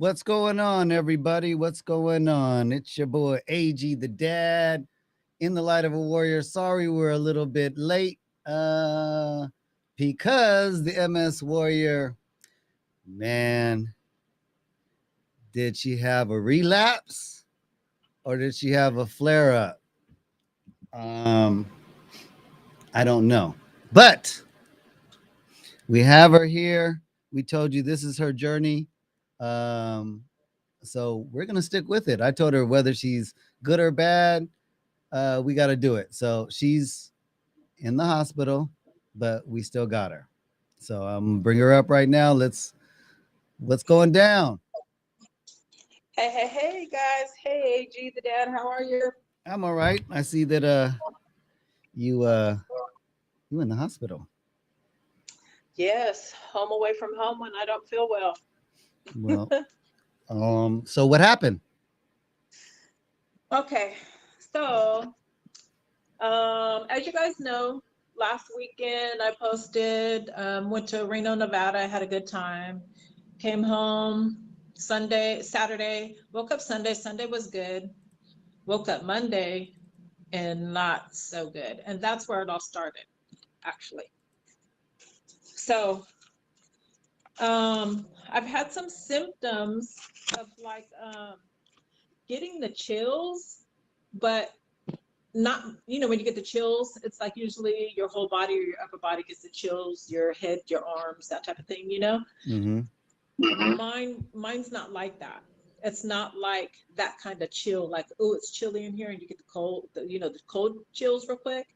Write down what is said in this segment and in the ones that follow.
What's going on, everybody? What's going on? It's your boy AG the Dad in the Light of a Warrior. Sorry we're a little bit late because the MS Warrior, man, did she have a relapse or did she have a flare up? Um, I don't know. But we have her here. We told you this is her journey. Um, so we're gonna stick with it. I told her whether she's good or bad, we got to do it. So she's in the hospital, but we still got her. So I'm gonna bring her up right now. What's going down? Hey, guys. Hey, AG, the dad. How are you? I'm all right. I see that you you in the hospital. Yes, home away from home when I don't feel well. Well, so what happened? Okay, so as you guys know, last weekend I posted, went to Reno, Nevada. I had a good time. Came home Saturday, woke up Sunday. Sunday was good. Woke up Monday and not so good. And that's where it all started, actually. So I've had some symptoms of like getting the chills, but not, when you get the chills, it's like usually your whole body or your upper body gets the chills, your head, your arms, that type of thing. Mm-hmm. Mine's not like that. It's not like that kind of chill, like, oh, it's chilly in here and you get the cold, the cold chills real quick.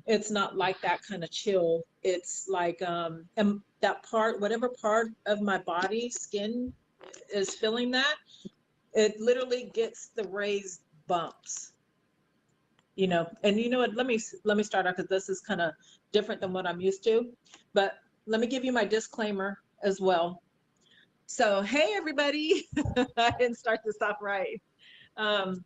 It's not like that kind of chill. It's like and that part, whatever part of my body skin is feeling that, it literally gets the raised bumps. And you know what, let me start out because this is kind of different than what I'm used to. But let me give you my disclaimer as well. So hey everybody, I didn't start this off right. um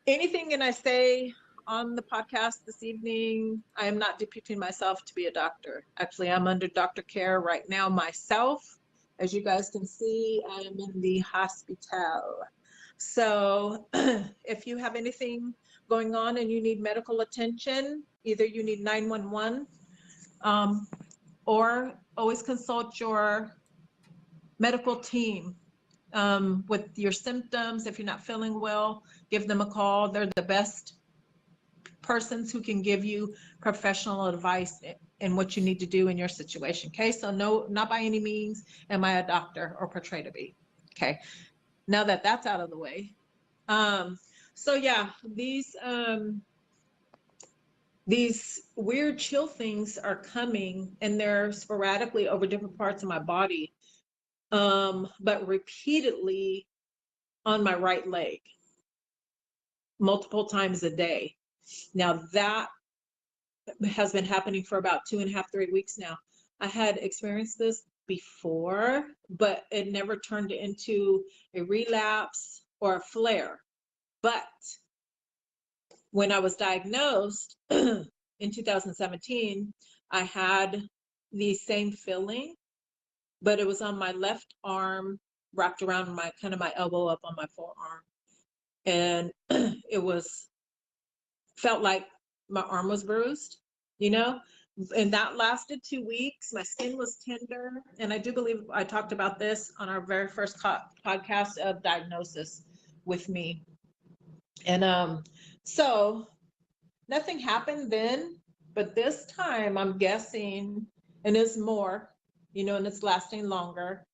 Anything that I say on the podcast this evening, I am not depicting myself to be a doctor. Actually, I'm under doctor care right now myself. As you guys can see, I am in the hospital. So if you have anything going on and you need medical attention, either you need 911, um, or always consult your medical team with your symptoms. If you're not feeling well, give them a call. They're the best persons who can give you professional advice in what you need to do in your situation. Okay, so no, not by any means am I a doctor or portray to be. Okay, now that that's out of the way. Um, so yeah, these weird chill things are coming and they're sporadically over different parts of my body, but repeatedly on my right leg, multiple times a day. Now that has been happening for about 2.5, 3 weeks now. I had experienced this before, but it never turned into a relapse or a flare. But when I was diagnosed in 2017, I had the same feeling, but it was on my left arm, wrapped around my kind of my elbow up on my forearm. And it was felt like my arm was bruised, you know, and that lasted 2 weeks. My skin was tender. And I do believe I talked about this on our very first podcast of diagnosis with me. And so nothing happened then, but this time I'm guessing, and it's more, and it's lasting longer.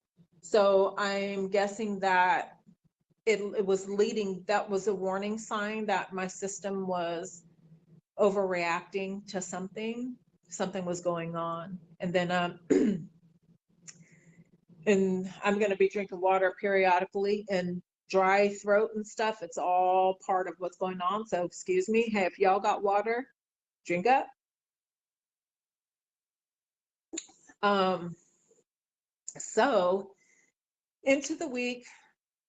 So I'm guessing that it was leading, that was a warning sign that my system was overreacting to something was going on. And then and I'm going to be drinking water periodically, and dry throat and stuff, it's all part of what's going on. So excuse me. Hey, if y'all got water, drink up. So into the week,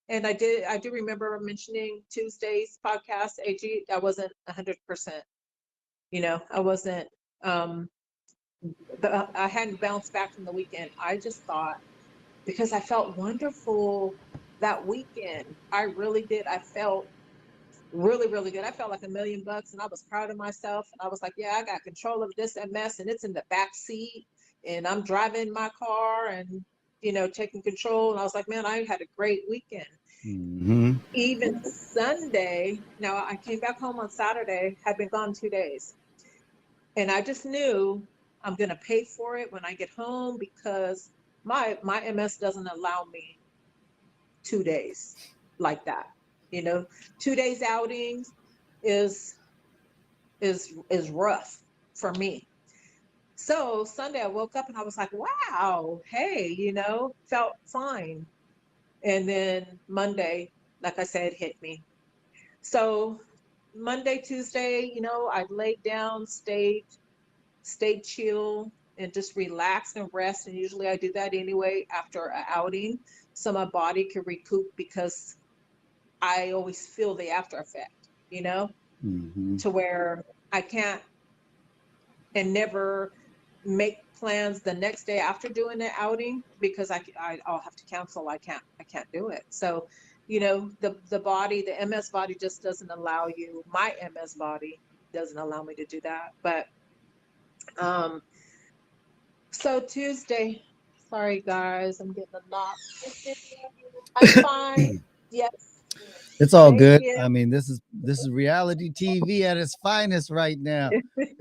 and I do remember mentioning Tuesday's podcast, AG, I wasn't 100%. I wasn't I hadn't bounced back from the weekend. I just thought because I felt wonderful that weekend. I really did. I felt really, really good. I felt like $1,000,000 and I was proud of myself. And I was like, yeah, I got control of this MS and it's in the back seat and I'm driving my car and, taking control. And I was like, man, I had a great weekend. Mm-hmm. Even Sunday, now I came back home on Saturday, had been gone 2 days. And I just knew I'm going to pay for it when I get home because my MS doesn't allow me 2 days like that. You know, 2 days outings is is rough for me. So Sunday I woke up and I was like, wow, hey, felt fine. And then Monday, like I said, hit me. So Monday, Tuesday, I laid down, stayed chill and just relax and rest. And usually I do that anyway after an outing, so my body can recoup because I always feel the after effect, Mm-hmm. to where I can't and never make plans the next day after doing the outing because I'll have to cancel. I can't do it. So, the body, the MS body just doesn't allow you. My MS body doesn't allow me to do that. But um, so Tuesday, sorry guys, I'm getting a knock. I'm fine. Yes, It's all thank good. you. I mean, this is reality TV at its finest right now.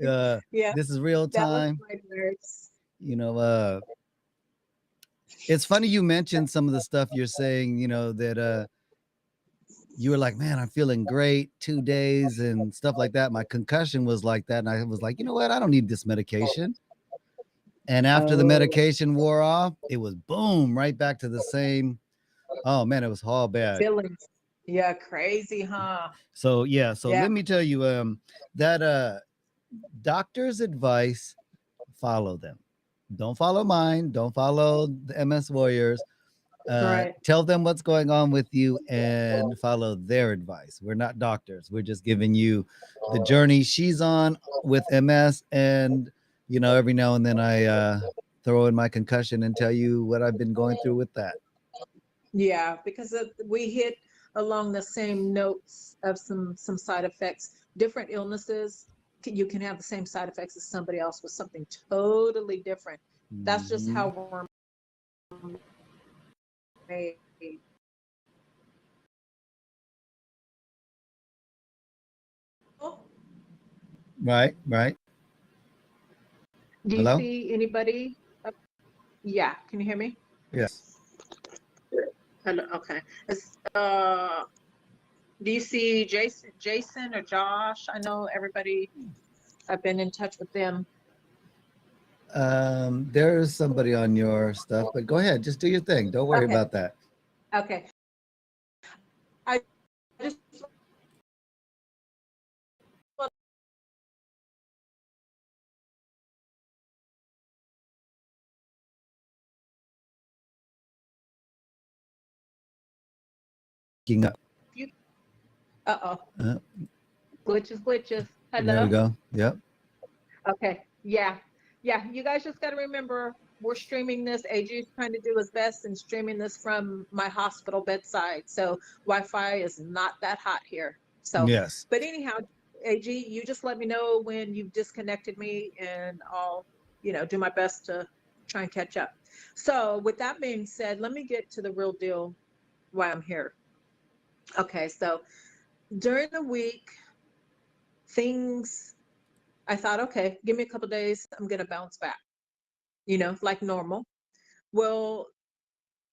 Uh, Yeah, this is real that was time. my nurse. You know, it's funny you mentioned some of the stuff you're saying. That you were like, man, I'm feeling great 2 days and stuff like that. My concussion was like that, and I was like, you know what? I don't need this medication. And after the Oh, medication wore off, it was boom, right back to the same. Oh man, it was all bad. feelings. Yeah, crazy, huh? So yeah, so Yeah, let me tell you, that doctor's advice, follow them. Don't follow mine. Don't follow the MS Warriors. right. Tell them what's going on with you and follow their advice. We're not doctors. We're just giving you the journey she's on with MS. And, every now and then I throw in my concussion and tell you what I've been going through with that. Yeah, because we hit along the same notes of some side effects. Different illnesses, you can have the same side effects as somebody else with something totally different. That's just Hmm. how we're made. Right, right. Do you Hello? see anybody? Yeah, can you hear me? Yes. Hello. Okay. Do you see Jason or Josh? I know everybody. I've been in touch with them. There's somebody on your stuff, but go ahead. Just do your thing. Don't worry Okay. about that. Okay. I just Waking up. you. Uh-oh. Uh, Glitches, glitches. there we Hello. go. Yep. Okay. Yeah. Yeah. You guys just got to remember we're streaming this. AG is trying to do his best and streaming this from my hospital bedside. So Wi-Fi is not that hot here. So, Yes. but anyhow, AG, you just let me know when you've disconnected me and I'll, do my best to try and catch up. So with that being said, let me get to the real deal why I'm here. Okay. So during the week, things I thought, okay, give me a couple days, I'm gonna bounce back, like normal. Well,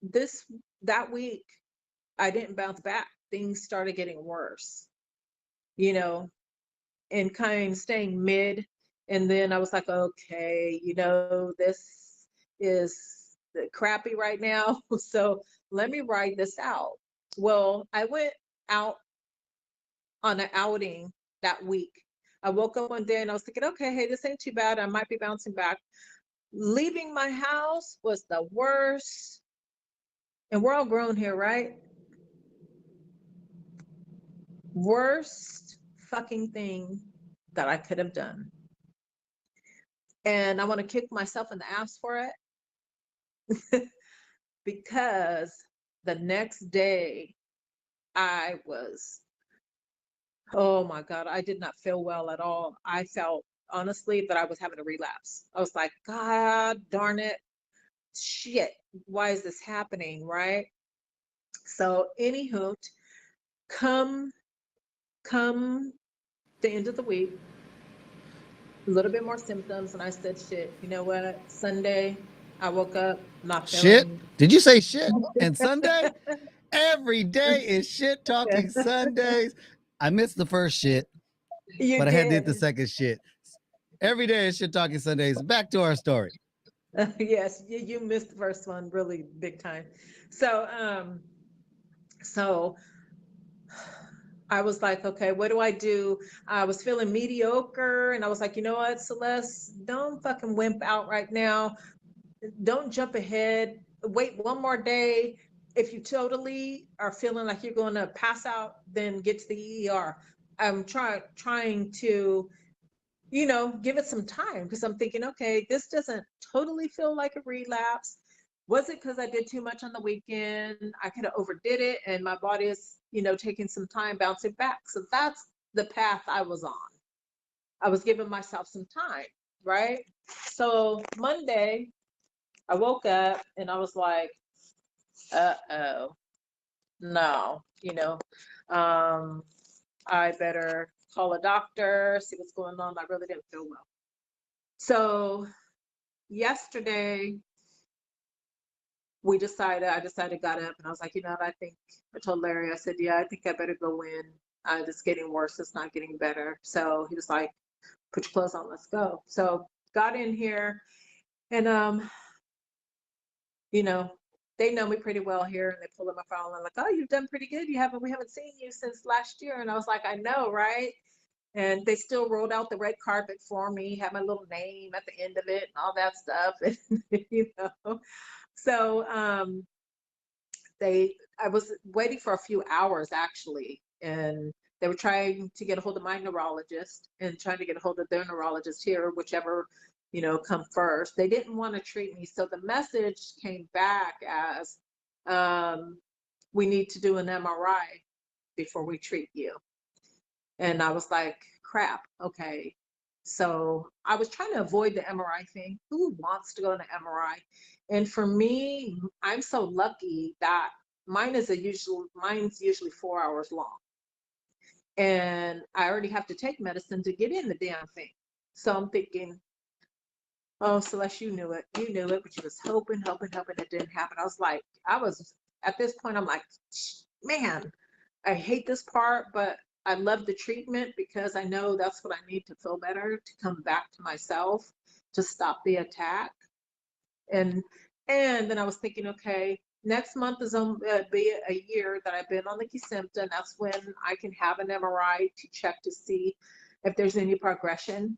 this that week, I didn't bounce back. Things started getting worse, you know, and kind of staying mid. And then I was like, okay, this is crappy right now. So let me ride this out. Well, I went out on an outing that week. I woke up one day and I was thinking, okay, hey, this ain't too bad. I might be bouncing back. Leaving my house was the worst. And we're all grown here, right? Worst fucking thing that I could have done. And I want to kick myself in the ass for it because the next day I was, oh my God, I did not feel well at all. I felt honestly that I was having a relapse. I was like, God darn it, shit, why is this happening? Right. So, anywho, come come the end of the week, a little bit more symptoms, and I said, shit, you know what? Sunday, I woke up not Shit. feeling. Did you say shit? And Sunday? Every day is shit talking Sundays. I missed the first shit, You but I had to hit the did. second shit. Every day is shit talking Sundays. Back to our story. Yes, you missed the first one really big time. So, so I was like, okay, what do I do? I was feeling mediocre, and I was like, you know what, Celeste, don't fucking wimp out right now. Don't jump ahead. Wait one more day. If you totally are feeling like you're going to pass out, then get to the ER. I'm trying to, give it some time, because I'm thinking, okay, this doesn't totally feel like a relapse. Was it because I did too much on the weekend? I kind of overdid it, and my body is, taking some time bouncing back. So that's the path I was on. I was giving myself some time, right? So Monday, I woke up and I was like, uh-oh, no, I better call a doctor, see what's going on. I really didn't feel well. So yesterday I decided, got up and I was like, you know what, I told Larry, I said, yeah, I think I better go in. It's getting worse, it's not getting better. So he was like, put your clothes on, let's go. So got in here, and you know, they know me pretty well here, and they pull up my phone and like, oh, you've done pretty good. We haven't seen you since last year. And I was like, I know, right? And they still rolled out the red carpet for me, had my little name at the end of it and all that stuff. And, so I was waiting for a few hours actually, and they were trying to get a hold of my neurologist and trying to get a hold of their neurologist here, whichever, come first. They didn't want to treat me. So the message came back as, um, we need to do an MRI before we treat you. And I was like, crap, okay. So I was trying to avoid the MRI thing. Who wants to go to MRI? And for me, I'm so lucky that mine's usually 4 hours long. And I already have to take medicine to get in the damn thing. So I'm thinking, oh, Celeste, you knew it. You knew it, but you was hoping it didn't happen. At this point, I'm like, man, I hate this part, but I love the treatment because I know that's what I need to feel better, to come back to myself, to stop the attack. And then I was thinking, okay, next month is be a year that I've been on the Kesimpta, and that's when I can have an MRI to check to see if there's any progression,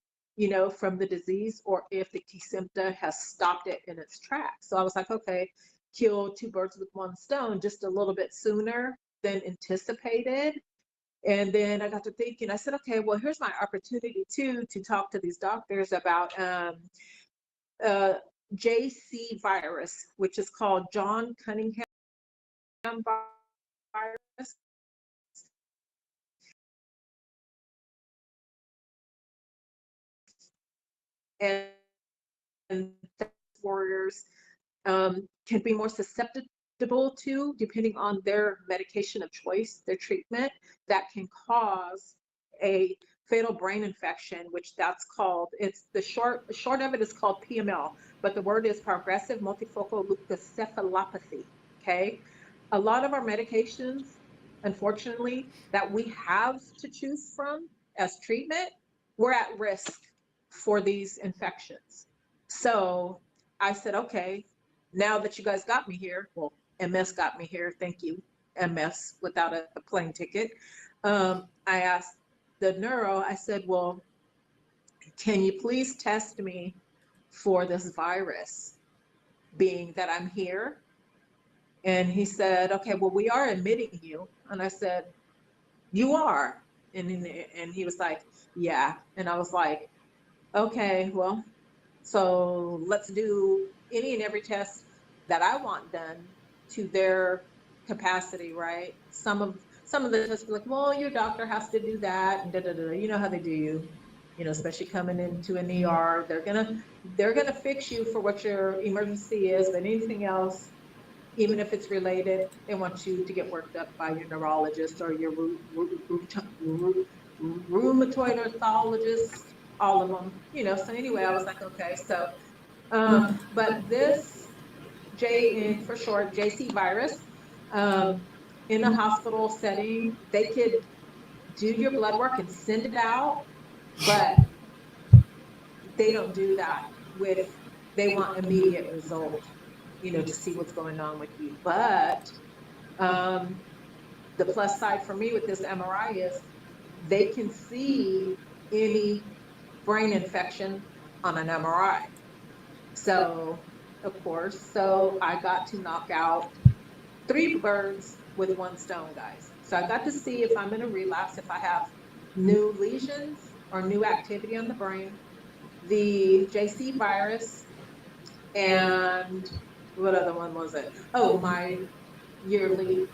from the disease, or if the Kesimpta has stopped it in its tracks. So I was like, okay, kill two birds with one stone, just a little bit sooner than anticipated. And then I got to thinking, I said, okay, well, here's my opportunity too to talk to these doctors about uh, JC virus, which is called John Cunningham virus. And warriors can be more susceptible to, depending on their medication of choice, their treatment, that can cause a fatal brain infection, which that's called, it's the short of it is called PML, but the word is progressive multifocal leukoencephalopathy. Okay. A lot of our medications, unfortunately, that we have to choose from as treatment, we're at risk for these infections. So I said, okay, now that you guys got me here, well, MS got me here, thank you, MS, without a plane ticket. I asked the neuro, I said, well, can you please test me for this virus, being that I'm here? And he said, okay, well, we are admitting you. And I said, you are? And he was like, yeah. And I was like, okay, well, so let's do any and every test that I want done to their capacity, right? Some of the tests be like, well, your doctor has to do that, and da da da. You know how they do you, especially coming into an ER, they're gonna fix you for what your emergency is, but anything else, even if it's related, they want you to get worked up by your neurologist or your rheumatoid arthologist, all of them, So anyway, I was like, okay, so, but this for short, JC virus, um, in a hospital setting, they could do your blood work and send it out, but they don't do that with, they want immediate result, to see what's going on with you. But um, the plus side for me with this MRI is they can see any brain infection on an MRI. So, of course, so I got to knock out three birds with one stone, guys. So I got to see if I'm in a relapse, if I have new lesions or new activity on the brain, the JC virus, and what other one was it? Oh, my yearly,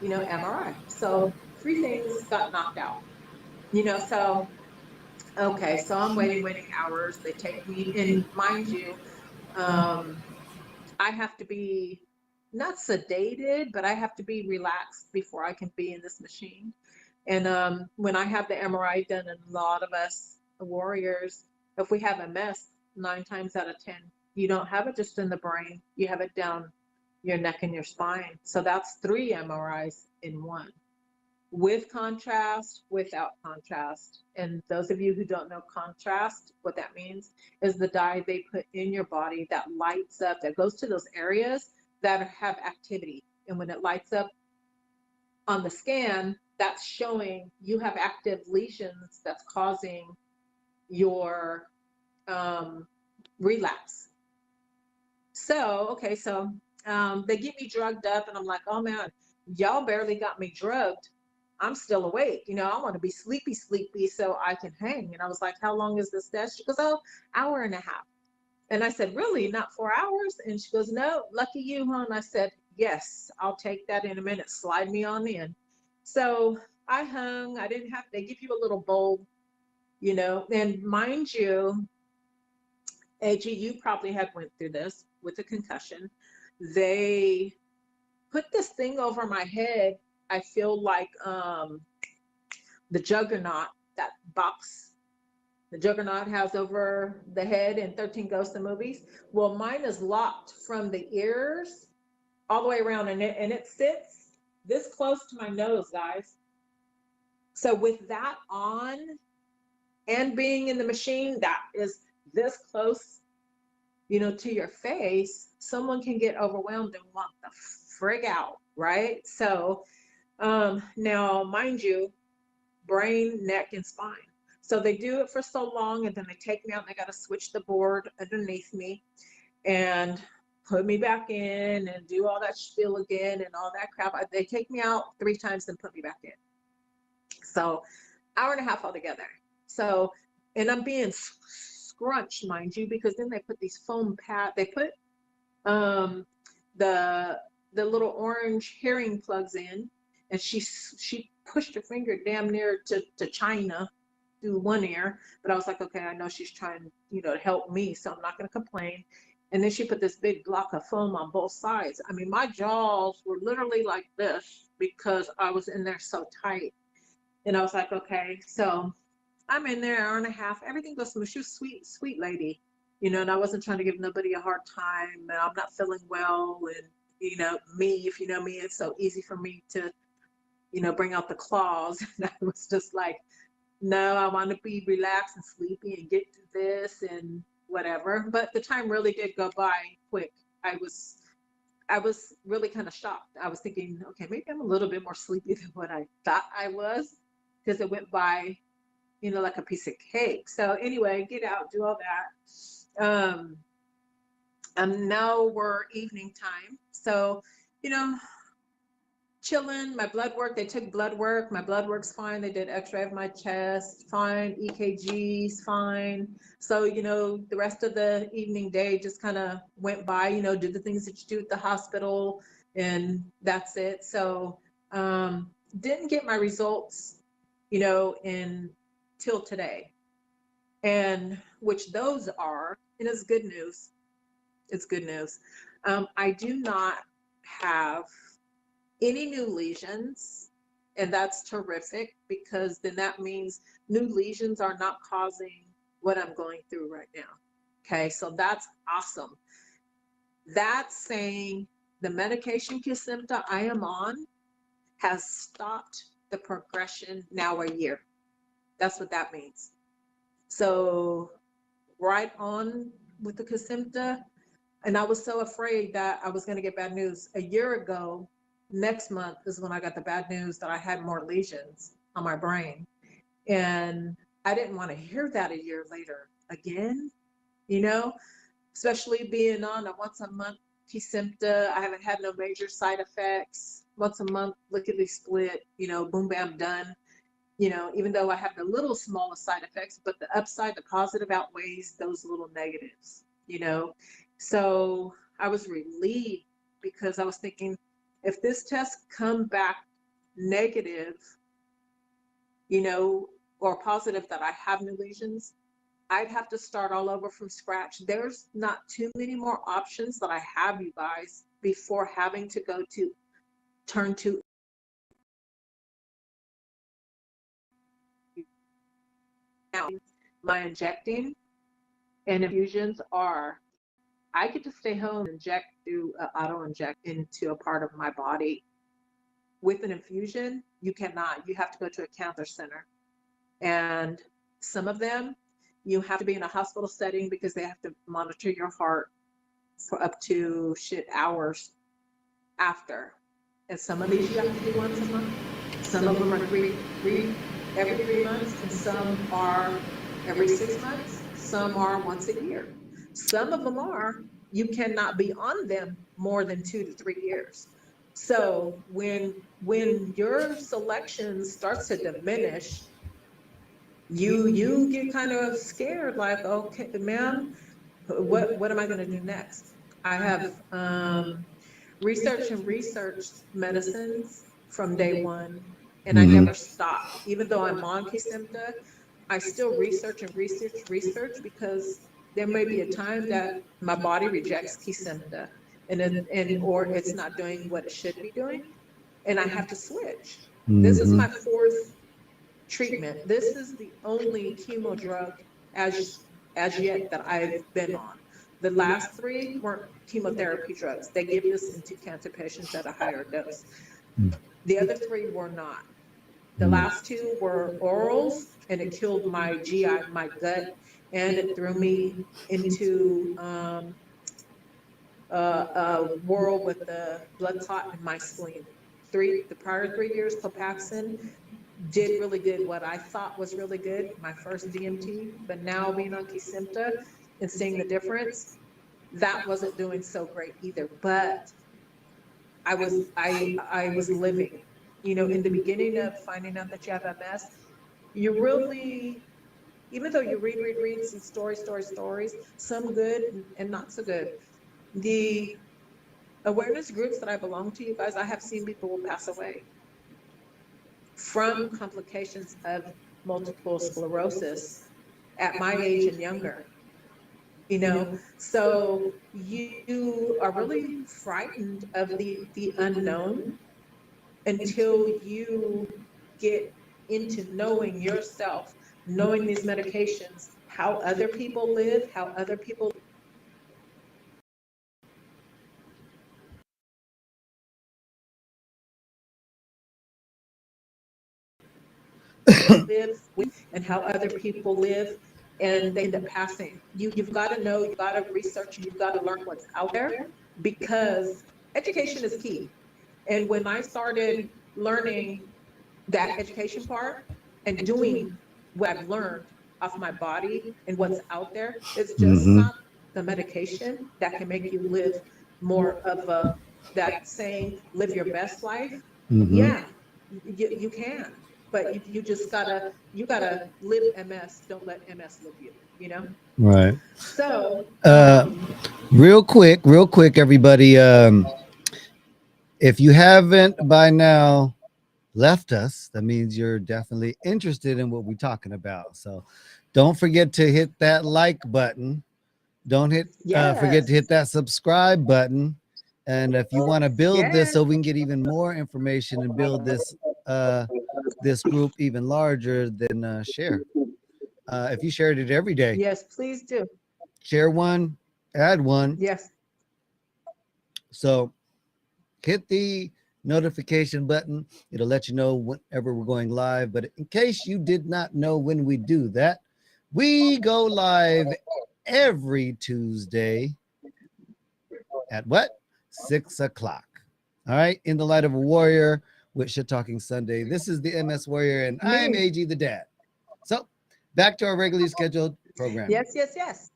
MRI. So three things got knocked out, so okay, so I'm waiting hours. They take me, and mind you, um, I have to be not sedated, but I have to be relaxed before I can be in this machine. And when I have the MRI done, and a lot of us warriors, if we have MS, 9 times out of 10, you don't have it just in the brain, you have it down your neck and your spine. So that's 3 MRIs in one, with contrast, without contrast. And those of you who don't know contrast, what that means is the dye they put in your body that lights up, that goes to those areas that have activity. And when it lights up on the scan, that's showing you have active lesions that's causing your relapse. So, okay, so they get me drugged up, and I'm like, oh man, y'all barely got me drugged. I'm still awake. I want to be sleepy, sleepy so I can hang. And I was like, how long is this test? She goes, oh, hour and a half. And I said, really? Not 4 hours? And she goes, no, lucky you, huh? And I said, yes, I'll take that in a minute. Slide me on in. So I hung. I didn't have, they give you a little bowl, and mind you, AG, you probably had went through this with a concussion. They put this thing over my head. I feel like the Juggernaut, that box the Juggernaut has over the head in 13 Ghosts of movies. Well, mine is locked from the ears all the way around, and it sits this close to my nose, guys. So with that on and being in the machine that is this close, to your face, someone can get overwhelmed and want the frig out, right? So now, mind you, brain, neck, and spine. So they do it for so long, and then they take me out, and they got to switch the board underneath me and put me back in and do all that spiel again and all that crap. They take me out 3 times and put me back in. So hour and a half altogether. So, and I'm being scrunched, mind you, because then they put these foam pad. They put um, the little orange hearing plugs in, and she pushed her finger damn near to China through one ear. But I was like, okay, I know she's trying, to help me, so I'm not going to complain. And then she put this big block of foam on both sides. I mean, my jaws were literally like this because I was in there so tight. And I was like, okay, so I'm in there an hour and a half. Everything goes smooth. She was sweet, sweet lady, and I wasn't trying to give nobody a hard time. And I'm not feeling well. And, me, if you know me, it's so easy for me to, bring out the claws. And I was just like, no, I want to be relaxed and sleepy and get to this and whatever. But the time really did go by quick. I was really kind of shocked. I was thinking, okay, maybe I'm a little bit more sleepy than what I thought I was, because it went by, like a piece of cake. So anyway, get out, do all that. And now we're evening time. So, you know, chilling, my blood work, they took blood work, my blood work's fine. They did x-ray of my chest, fine, EKGs, fine. So, the rest of the evening day just kind of went by, did the things that you do at the hospital and that's it. So didn't get my results, in till today, and which those are, and it's good news. It's good news. I do not have any new lesions, and that's terrific because then that means new lesions are not causing what I'm going through right now. Okay, so that's awesome. That's saying the medication Kesimpta I am on has stopped the progression now a year. That's what that means. So right on with the Kesimpta, and I was so afraid that I was going to get bad news. A year ago, next month is when I got the bad news that I had more lesions on my brain. And I didn't want to hear that a year later again, you know, especially being on a once a month Kesimpta. I haven't had no major side effects. Once a month, lickety split, boom, bam, done. Even though I have the little smallest side effects, but the upside, the positive outweighs those little negatives. So I was relieved because I was thinking, if this test come back negative, or positive that I have new lesions, I'd have to start all over from scratch. There's not too many more options that I have, you guys, before having to turn to now. My injecting and infusions are, I get to stay home and inject, do auto inject into a part of my body. With an infusion, you cannot. You have to go to a cancer center. And some of them, you have to be in a hospital setting because they have to monitor your heart for up to hours after. And some of these you have to do once a month. Some of them are every 3 months, and some are every 6 months. Some are once a year. Some of them are, you cannot be on them more than 2 to 3 years. So when your selection starts to diminish, you get kind of scared, like, okay, ma'am, what am I going to do next? I have researched medicines from day one, and I Mm-hmm. never stopped. Even though I'm on Kesimpta, I still research and research because there may be a time that my body rejects Kesimpta, or it's not doing what it should be doing, and I have to switch. This is Mm-hmm. my fourth treatment. This is the only chemo drug as yet that I've been on. The last three weren't chemotherapy drugs. They give this into cancer patients at a higher dose. The other three were not. The last two were orals, and it killed my GI, my gut, and it threw me into a world with the blood clot in my spleen. The prior 3 years, Copaxone did what I thought was really good, my first DMT, but now being on Kesimpta and seeing the difference, that wasn't doing so great either. But I was living. In the beginning of finding out that you have MS, you really, even though you read, see stories, some good and not so good. The awareness groups that I belong to, you guys, I have seen people will pass away from complications of multiple sclerosis at my age and younger. So you are really frightened of the unknown until you get into knowing yourself, knowing these medications, how other people live, how other people live and how other people live, and they end up passing. You've got to know, you've got to research, and you've got to learn what's out there, because education is key. And when I started learning that education part and doing what I've learned off my body and what's out there, it's just Mm-hmm. not the medication that can make you live more of that saying, live your best life. Mm-hmm. Yeah, you can, but you gotta live MS. Don't let MS live you. Right. So Uh, real quick, everybody. If you haven't by now left us, that means you're definitely interested in what we're talking about. So don't forget to hit that like button. Don't forget to Yes. hit that subscribe button. And if you want to build this Yes. so we can get even more information and build uh, this group even larger, then share. If you shared it every day, Yes, please do. share one, add one. Yes. So hit the notification button. It'll let you know whenever we're going live. But in case you did not know when we do that, we go live every Tuesday at what? 6 o'clock. All right. In the light of a warrior with Shit Talking Sunday. This is the MS Warrior, and I'm Me. AG the Dad. So back to our regularly scheduled programming. Yes, yes, yes.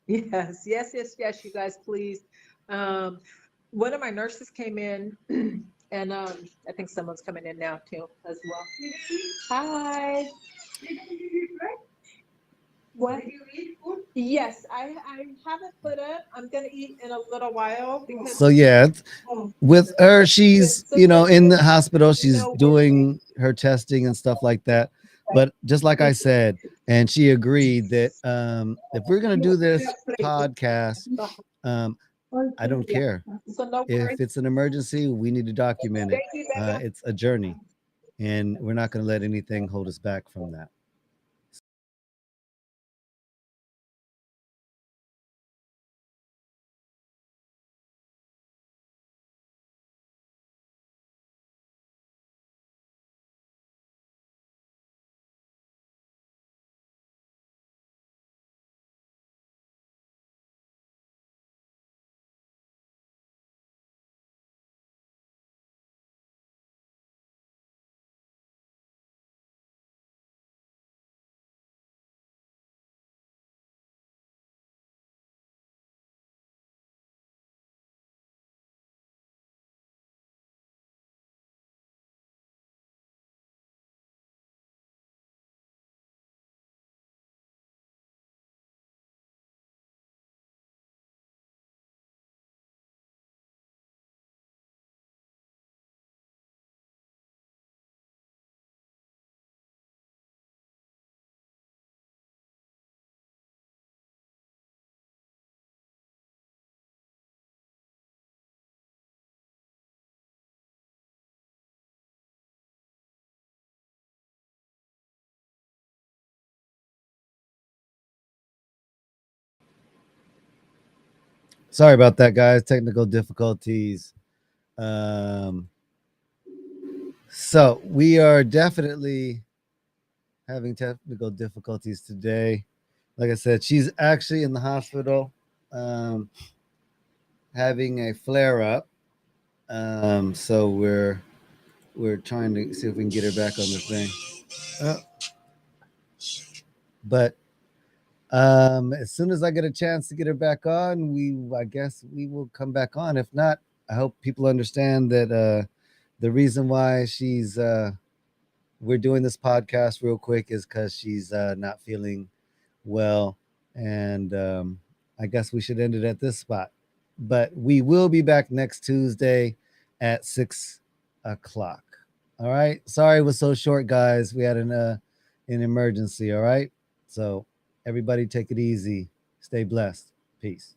Yes, yes, yes, yes, you guys, please. Um, one of my nurses came in, and I think someone's coming in now too as well. Hi. What? Yes, I haven't put up. I'm gonna eat in a little while because So yeah, with her, she's so just in the so hospital. you She's know, we're doing her testing and stuff like that. But just like I said, and she agreed that if we're gonna do this podcast, um, I don't care so no if worries. it's an emergency. We need to document it. Thank you, Becca. It's a journey, and we're not gonna let anything hold us back from that. Sorry about that, guys. Technical difficulties. Um, so we are definitely having technical difficulties today. Like I said, she's actually in the hospital, um, having a flare up. So we're trying to see if we can get her back on the thing. Uh, but as soon as I get a chance to get her back on, I guess we will come back on. If not, I hope people understand that the reason why she's we're doing this podcast real quick is because she's not feeling well, and I guess we should end it at this spot. But we will be back next Tuesday at 6 o'clock. All right. Sorry it was so short, guys. We had an emergency. All right. So everybody take it easy. Stay blessed. Peace.